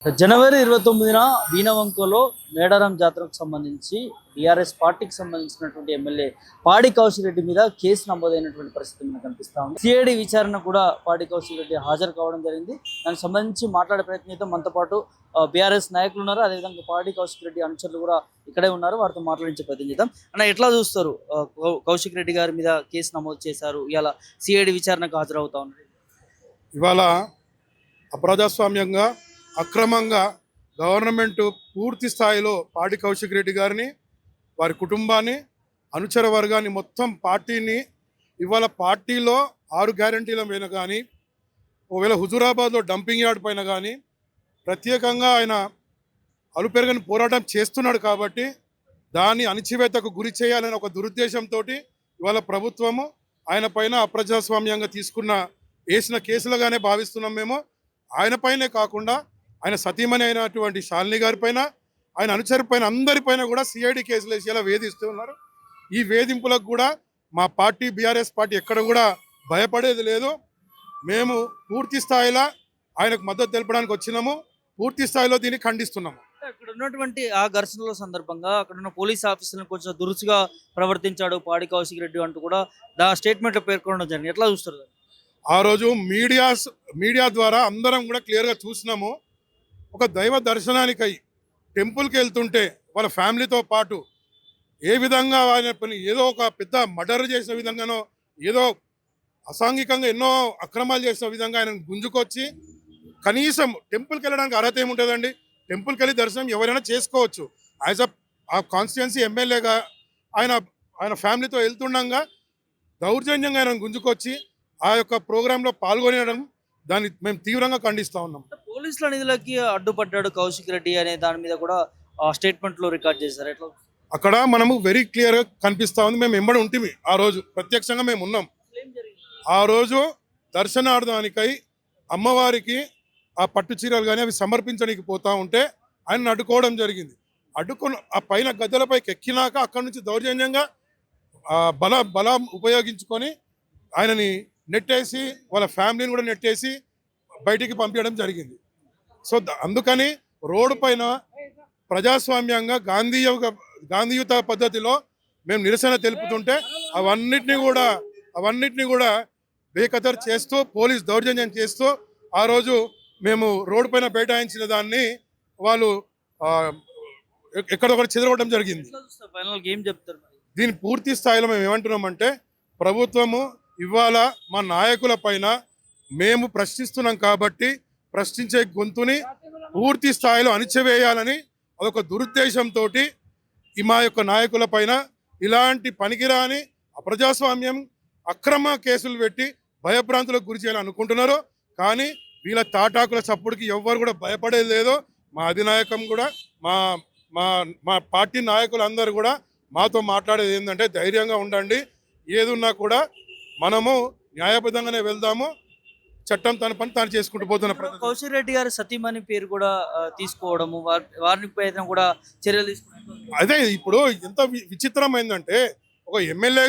జనవరి 29న వీణవంకలో మేడారం జాతరకు సంబంధించి బీఆర్ఎస్ పార్టీకి సంబంధించినటువంటి ఎమ్మెల్యే పాడి కౌశిక్ రెడ్డి మీద కేసు నమోదైనటువంటి పరిస్థితి మనకు కనిపిస్తా ఉంది. సిఐడి విచారణ కూడా పాడి కౌశిక్ రెడ్డి హాజరు కావడం జరిగింది. దానికి సంబంధించి మాట్లాడే ప్రయత్నిద్దాం. మనతో పాటు బీఆర్ఎస్ నాయకులు ఉన్నారు, అదేవిధంగా పాడి కౌశిక్ రెడ్డి అనుచరులు కూడా ఇక్కడే ఉన్నారు. వారితో మాట్లాడించే ప్రయత్నం చేద్దాం. అన్న, ఎట్లా చూస్తారు? కౌశిక్ రెడ్డి గారి మీద కేసు నమోదు చేశారు, ఇలా సిఐడి విచారణకు హాజరవుతా ఉన్నారు. ఇవాళ అప్రజాస్వామ్యంగా అక్రమంగా గవర్నమెంట్ పూర్తి స్థాయిలో పాడి కౌశిక్ రెడ్డి గారిని, వారి కుటుంబాన్ని, అనుచర వర్గాన్ని, మొత్తం పార్టీని ఇవాళ పార్టీలో 6 గ్యారంటీల పైన కానీ, ఒకవేళ హుజూరాబాద్లో డంపింగ్ యార్డ్ పైన కానీ ప్రత్యేకంగా ఆయన అలుపెరగని పోరాటం చేస్తున్నాడు. కాబట్టి దాన్ని అణిచివేతకు గురి చేయాలని ఒక దురుద్దేశంతో ఇవాళ ప్రభుత్వము ఆయన పైన అప్రజాస్వామ్యంగా వేసిన కేసులుగానే భావిస్తున్నాం మేము. ఆయన పైనే కాకుండా ఆయన సతీమణి అయినటువంటి శాలిని గారి పైన, ఆయన అనుచరు పైన, అందరిపైన కూడా సిఐడి కేసులు వేసి ఇలా వేధిస్తూ ఉన్నారు. ఈ వేధింపులకు కూడా మా పార్టీ బీఆర్ఎస్ పార్టీ ఎక్కడ కూడా భయపడేది లేదు. మేము పూర్తి స్థాయిలో ఆయనకు మద్దతు తెలపడానికి వచ్చినాము. పూర్తి స్థాయిలో దీన్ని ఖండిస్తున్నాము. అక్కడ ఉన్నటువంటి ఆ ఘర్షణల సందర్భంగా అక్కడ ఉన్న పోలీస్ ఆఫీసర్లను కొంచెం దురుసుగా ప్రవర్తించాడు పాడి కౌశిక్ రెడ్డి అంటూ కూడా స్టేట్మెంట్లో పేర్కొనడం జరిగింది. ఎట్లా చూస్తారు? ఆ రోజు మీడియా ద్వారా అందరం కూడా క్లియర్గా చూసినాము. ఒక దైవ దర్శనానికై టెంపుల్కి వెళ్తుంటే వాళ్ళ ఫ్యామిలీతో పాటు ఏ విధంగా ఆయన పని ఏదో ఒక పెద్ద మర్డర్ చేసిన విధంగానో, ఏదో అసాంఘికంగా ఎన్నో అక్రమాలు చేసిన విధంగా ఆయన గుంజుకొచ్చి, కనీసం టెంపుల్కి వెళ్ళడానికి అర్హత ఏముంటుందండి? టెంపుల్కి వెళ్ళి దర్శనం ఎవరైనా చేసుకోవచ్చు. యాజ్ ఆ కాన్స్టిట్యున్సీ ఎమ్మెల్యేగా ఆయన ఫ్యామిలీతో వెళ్తుండగా దౌర్జన్యంగా ఆయన గుంజుకొచ్చి ఆ యొక్క ప్రోగ్రాంలో పాల్గొనడం, దాన్ని మేము తీవ్రంగా ఖండిస్తూ ఉన్నాం. పోలీసుల నిధులకి అడ్డుపడ్డాడు కౌశిక్ రెడ్డి అనే దాని మీద కూడా స్టేట్మెంట్లో రికార్డ్ చేశారు. ఎట్లా? అక్కడ మనము వెరీ క్లియర్గా కనిపిస్తూ ఉంది. మేము ఎంబడి ఉంటుంది. ఆ రోజు ప్రత్యక్షంగా మేము ఉన్నాం. ఆ రోజు దర్శనార్థానికై అమ్మవారికి ఆ పట్టు చీరలు కానీ అవి సమర్పించడానికి పోతా ఉంటే ఆయన అడ్డుకోవడం జరిగింది. అడ్డుకున్న ఆ పైన గద్దెలపైకి ఎక్కినాక అక్కడి నుంచి దౌర్జన్యంగా బలం ఉపయోగించుకొని ఆయనని నెట్టేసి, వాళ్ళ ఫ్యామిలీని కూడా నెట్టేసి బయటికి పంపించడం జరిగింది. సో అందుకని రోడ్డు పైన ప్రజాస్వామ్యంగా గాంధీయుత పద్ధతిలో మేము నిరసన తెలుపుతుంటే అవన్నిటిని కూడా బేఖతరు చేస్తూ, పోలీస్ దౌర్జన్యం చేస్తూ ఆ రోజు మేము రోడ్డు పైన బైఠాయించిన దాన్ని వాళ్ళు ఎక్కడొక్కడ చెదరగొట్టడం జరిగింది. దీని పూర్తి స్థాయిలో మేము ఏమంటున్నామంటే, ప్రభుత్వము ఇవాళ మా నాయకుల పైన మేము ప్రశ్నిస్తున్నాం కాబట్టి ప్రశ్నించే గొంతుని పూర్తి స్థాయిలో అణిచివేయాలని అదొక దురుద్దేశంతో మా యొక్క నాయకుల పైన ఇలాంటి పనికిరాని అప్రజాస్వామ్యం అక్రమ కేసులు పెట్టి భయభ్రాంతులకు గురి చేయాలని అనుకుంటున్నారు. కానీ వీళ్ళ తాటాకుల చప్పుడుకి ఎవ్వరు కూడా భయపడేది లేదు. మా అధినాయకం కూడా, మా పార్టీ నాయకులందరూ కూడా మాతో మాట్లాడేది ఏంటంటే, ధైర్యంగా ఉండండి, ఏదున్నా కూడా మనము న్యాయబద్ధంగానే వెళ్దాము, చట్టం తన పని తాను చేసుకుంటూ పోతున్న. కౌశిక్ రెడ్డి గారి సతీమణి పేరు కూడా తీసుకోవడము, వారిని పైన కూడా చర్యలు తీసుకున్నారు. అదే ఇప్పుడు ఎంత విచిత్రమైందంటే, ఒక ఎమ్మెల్యే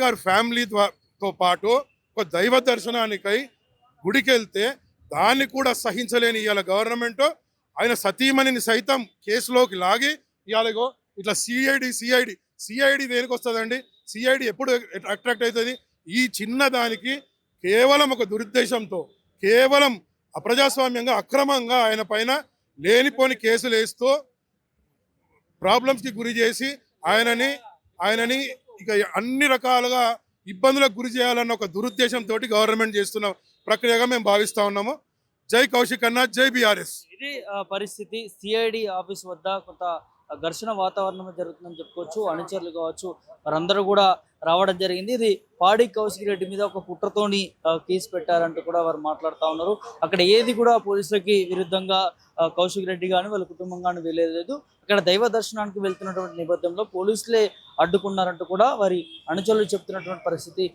గారు ఫ్యామిలీతో పాటు ఒక దైవ దర్శనానికై గుడికి వెళ్తే దాన్ని కూడా సహించలేని ఇవాళ గవర్నమెంట్ ఆయన సతీమణిని సైతం కేసులోకి లాగి ఇవాళగో ఇట్లా సిఐడి దేనికి వస్తుందండి? సిఐడి ఎప్పుడు అట్రాక్ట్ అవుతుంది? ఈ చిన్న దానికి కేవలం ఒక దురుద్దేశంతో, కేవలం అప్రజాస్వామ్యంగా అక్రమంగా ఆయన పైన లేనిపోని కేసులు వేస్తూ ప్రాబ్లమ్స్కి గురి చేసి ఆయనని ఇక అన్ని రకాలుగా ఇబ్బందులకు గురి చేయాలన్న ఒక దురుద్దేశంతో గవర్నమెంట్ చేస్తున్న ప్రక్రియగా మేము భావిస్తూ ఉన్నాము. జై కౌశిక్ అన్న, జై బీఆర్ఎస్. ఇది పరిస్థితి. సిఐడి ఆఫీస్ వద్ద కొంత ఘర్షణ వాతావరణం జరుగుతుందని చెప్పుకోవచ్చు. అనుచరులు కావచ్చు, వారందరూ కూడా రావడం జరిగింది. ఇది పాడి కౌశిక్ రెడ్డి మీద ఒక కుట్రతోని కేసు పెట్టారంటూ కూడా వారు మాట్లాడుతూ ఉన్నారు. అక్కడ ఏది కూడా పోలీసులకి విరుద్ధంగా కౌశిక్ రెడ్డి కానీ వాళ్ళ కుటుంబం కానీ వెళ్ళలేదు. అక్కడ దైవ దర్శనానికి వెళ్తున్నటువంటి నేపథ్యంలో పోలీసులే అడ్డుకున్నారంటూ కూడా వారి అనుచరులు చెప్తున్నటువంటి పరిస్థితి